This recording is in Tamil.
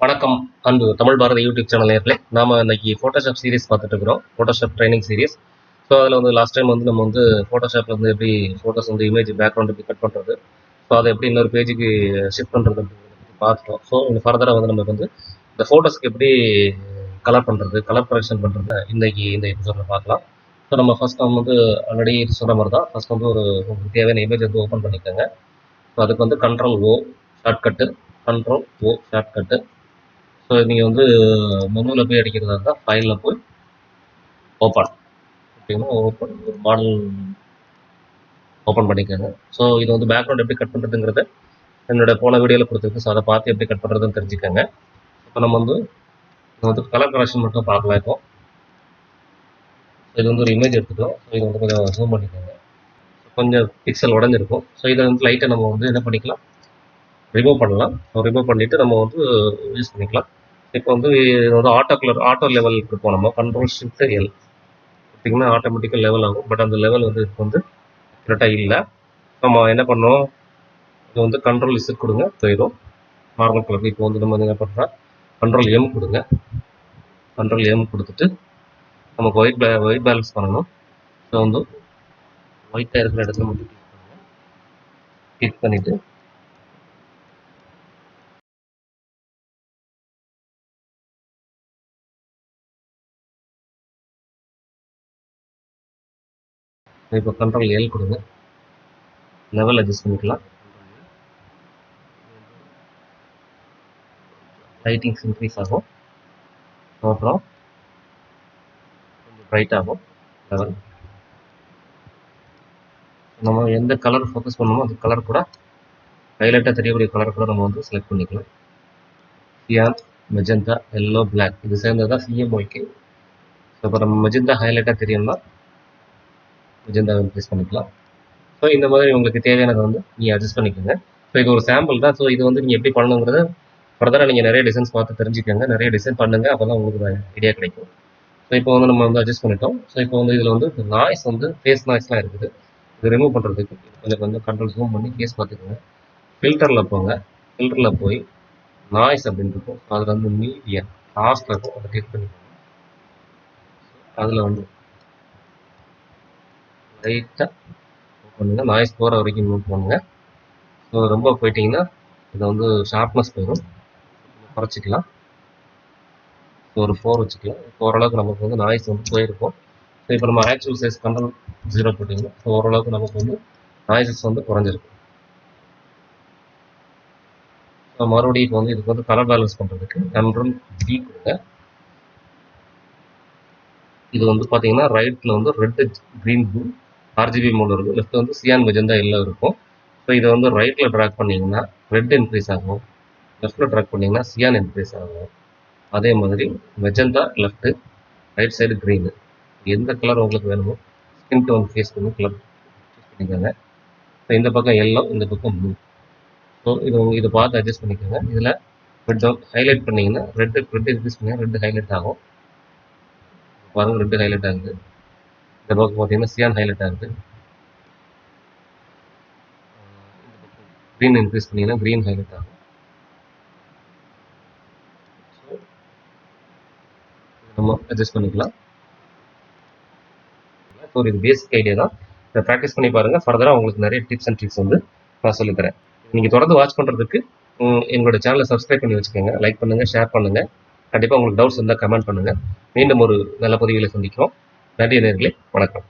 வணக்கம் அன்பு தமிழ் பாரதி யூடியூப் சேனல் நேர்களே. நாம இன்னைக்கு ஃபோட்டோஷாப் சீரிஸ் பார்த்துட்டு இருக்கிறோம். Photoshop training series. ஸோ அதில் வந்து லாஸ்ட் டைம் வந்து நம்ம வந்து ஃபோட்டோஷாப்பில் வந்து எப்படி ஃபோட்டோஸ் வந்து இமேஜ் பேக்ரவுண்ட் எப்படி கட் பண்ணுறது, ஸோ அதை எப்படி இன்னொரு பேஜுக்கு ஷிஃப்ட் பண்ணுறது பார்த்துட்டோம். ஸோ ஃபர்தராக வந்து நம்ம வந்து இந்த ஃபோட்டோஸ்க்கு எப்படி கலர் பண்ணுறது, கலர் கரெக்ஷன் பண்ணுறது இன்னைக்கு இந்த எபிசோடில் பார்க்கலாம். ஸோ நம்ம ஃபர்ஸ்ட் நம்ம வந்து ஆல்ரெடி சொன்ன மாதிரி தான் ஃபர்ஸ்ட் வந்து உங்களுக்கு தேவையான இமேஜ் வந்து ஓப்பன் பண்ணிக்கோங்க. ஸோ அதுக்கு வந்து கண்ட்ரோல் ஷார்ட்கட்டு, ஷார்ட்கட்டு. ஸோ நீங்கள் வந்து மெனுவில் போய் அடிக்கிறதா இருந்தால் ஃபைலில் போய் ஓப்பன் ஓகேங்களா, ஓப்பன் ஒரு மாடல் ஓப்பன் பண்ணிக்கோங்க. ஸோ இது வந்து பேக்ரவுண்ட் எப்படி கட் பண்ணுறதுங்கிறத என்னோட போன வீடியோவில் கொடுத்துருக்கு. ஸோ அதை பார்த்து எப்படி கட் பண்ணுறதுன்னு தெரிஞ்சுக்கோங்க. இப்போ நம்ம வந்து கலர் கரெக்ஷன் மட்டும் பார்க்கலாம். இப்போ இது வந்து ஒரு இமேஜ் எடுத்துக்கலாம். ஸோ இது வந்து கொஞ்சம் ஜூம் பண்ணிக்கோங்க. கொஞ்சம் பிக்சல் உடஞ்சிருக்கும். ஸோ இதை வந்து லைட்டாக நம்ம வந்து என்ன பண்ணிக்கலாம், ரிமூவ் பண்ணலாம். ரிமூவ் பண்ணிவிட்டு நம்ம வந்து யூஸ் பண்ணிக்கலாம். இப்போ வந்து இது வந்து ஆட்டோ லெவலுக்கு இருப்போம். நம்ம கண்ட்ரோல் ஷிஃப்ட் எல் பார்த்தீங்கன்னா ஆட்டோமேட்டிக்காக லெவல் ஆகும். பட் அந்த லெவல் வந்து இப்போ வந்து கரெக்டாக இல்லை. நம்ம என்ன பண்ணோம், இது வந்து கண்ட்ரோல் இசட் கொடுங்க, போயிடும் நார்மல் கலர். இப்போ வந்து நம்ம என்ன பண்ணுறோம், கண்ட்ரோல் எம் கொடுங்க. கண்ட்ரோல் எம் கொடுத்துட்டு நமக்கு ஒயிட் பேலன்ஸ் பண்ணணும். ஸோ வந்து ஒயிட்டாக இருக்கிற இடத்துல மட்டும் கிளிக் பண்ணிவிட்டு இப்போ கண்ட்ரோல் எல் கொடுங்க. லெவல் அட்ஜஸ்ட் பண்ணிக்கலாம். லைட்டிங்ஸ் இன்க்ரீஸ் ஆகும். அப்புறம் கொஞ்சம் ப்ரைட் ஆகும் லெவல். நம்ம எந்த கலர் ஃபோக்கஸ் பண்ணணுமோ அந்த கலர் கூட ஹைலைட்டாக தெரியக்கூடிய கலர் கூட நம்ம வந்து செலக்ட் பண்ணிக்கலாம். சியான், மெஜந்தா, எல்லோ, பிளாக் இது சேர்ந்தது தான் சிஎம்ஒய்க்கு. ஸோ இப்போ நம்ம மெஜந்தா ஹைலைட்டாக தெரியும்னா மெஜந்தாவை இன்க்ரீஸ் பண்ணிக்கலாம். ஸோ இந்த மாதிரி உங்களுக்கு தேவையானதை வந்து நீங்கள் அட்ஜஸ்ட் பண்ணிக்கோங்க. ஸோ இது ஒரு சாம்பிள் தான். ஸோ இது வந்து நீங்கள் எப்படி பண்ணணுங்கிறத ஃபர்தராக நீங்கள் நிறைய டிசைன்ஸ் பார்த்து தெரிஞ்சுக்கோங்க. நிறைய டிசைன் பண்ணுங்கள், அப்போ தான் உங்களுக்கு ஐடியா கிடைக்கும். ஸோ இப்போ வந்து நம்ம வந்து அட்ஜஸ்ட் பண்ணிட்டோம். ஸோ இப்போ வந்து இதில் வந்து நாய்ஸ் வந்து ஃபேஸ் நாய்ஸ்லாம் இருக்குது. இது ரிமூவ் பண்ணுறதுக்கு கொஞ்சம் கண்ட்ரோல் ஜூம் பண்ணி ஃபேஸ் பார்த்துக்கோங்க. ஃபில்டரில் போங்க. ஃபில்டரில் போய் நாய்ஸ் அப்படின்னு இருக்கும். அதில் வந்து மீடியம் லாஸ்ட்டில் இருக்கும், அதை கிளிக் பண்ணிக்கோங்க. அதில் வந்து லைட்டாக பண்ணுங்க, நாய்ஸ் போகிற வரைக்கும் மூவ் பண்ணுங்க. ஸோ ரொம்ப போயிட்டீங்கன்னா இதை வந்து ஷார்ப்னஸ் போயிடும், குறைச்சிக்கலாம். ஸோ ஒரு 4 வச்சுக்கலாம். இப்போ ஓரளவுக்கு நமக்கு வந்து நாய்ஸ் வந்து போயிருக்கும். ஸோ இப்போ நம்ம ஆக்சுவல் சைஸ் கண்ட்ரோல் 0 போட்டிங்கன்னா ஸோ ஓரளவுக்கு நமக்கு வந்து நாய்ஸஸ் வந்து குறைஞ்சிருக்கும். ஸோ மறுபடியும் இப்போ வந்து இதுக்கு வந்து கலர் பேலன்ஸ் பண்ணுறதுக்கு கண்ட்ரோல் டி கொடுங்க. இது வந்து பார்த்தீங்கன்னா ரைட்டில் வந்து red, green, blue RGB mode இருக்கும். லெஃப்ட் வந்து சியான் மெஜந்தா எல்லாம் இருக்கும். ஸோ இதை வந்து ரைட்டில் ட்ராக் பண்ணிங்கன்னா ரெட் இன்க்ரீஸ் ஆகும், லெஃப்ட்டில் ட்ராக் பண்ணிங்கன்னா சியான் இன்க்ரீஸ் ஆகும். அதே மாதிரி magenta left, right side green. எந்த கலர் உங்களுக்கு வேணுமோ ஸ்கின் டோன் ஃபேஸ் பண்ணி கலர் சூஸ் பண்ணிக்கோங்க. ஸோ இந்த பக்கம் எல்லோ, இந்த பக்கம் ப்ளூ. ஸோ இதை பார்த்து அட்ஜஸ்ட் பண்ணிக்கோங்க. இதில் ரெட் ஹைலைட் பண்ணிங்கன்னா ரெட் இன்க்ரீஸ் பண்ணிங்கன்னா ரெட் ஹைலைட் ஆகும். பாருங்கள், ரெட் ஹைலைட் ஆகுது. இந்த பக்கம் பார்த்தீங்கன்னா சியான் ஹைலைட் ஆகுது. க்ரீன் இன்க்ரீஸ் பண்ணிங்கன்னா க்ரீன் ஹைலைட் ஆகும். நம்ம அட்ஜஸ்ட் பண்ணிக்கலாம். ஸோ இது பேசிக் ஐடியா தான். இதை ப்ராக்டிஸ் பண்ணி பாருங்கள். ஃபர்தராக உங்களுக்கு நிறைய டிப்ஸ் அண்ட் ட்ரிக்ஸ் வந்து நான் சொல்லித்தரேன். நீங்கள் தொடர்ந்து வாட்ச் பண்ணுறதுக்கு எங்களோட சேனலை சப்ஸ்கிரைப் பண்ணி வச்சுக்கோங்க. லைக் பண்ணுங்கள், ஷேர் பண்ணுங்கள். கண்டிப்பாக உங்களுக்கு டவுட்ஸ் இருந்தால் கமெண்ட் பண்ணுங்கள். மீண்டும் ஒரு நல்ல பதிவில் சந்திக்கிறோம். நன்றி நேயர்களே, வணக்கம்.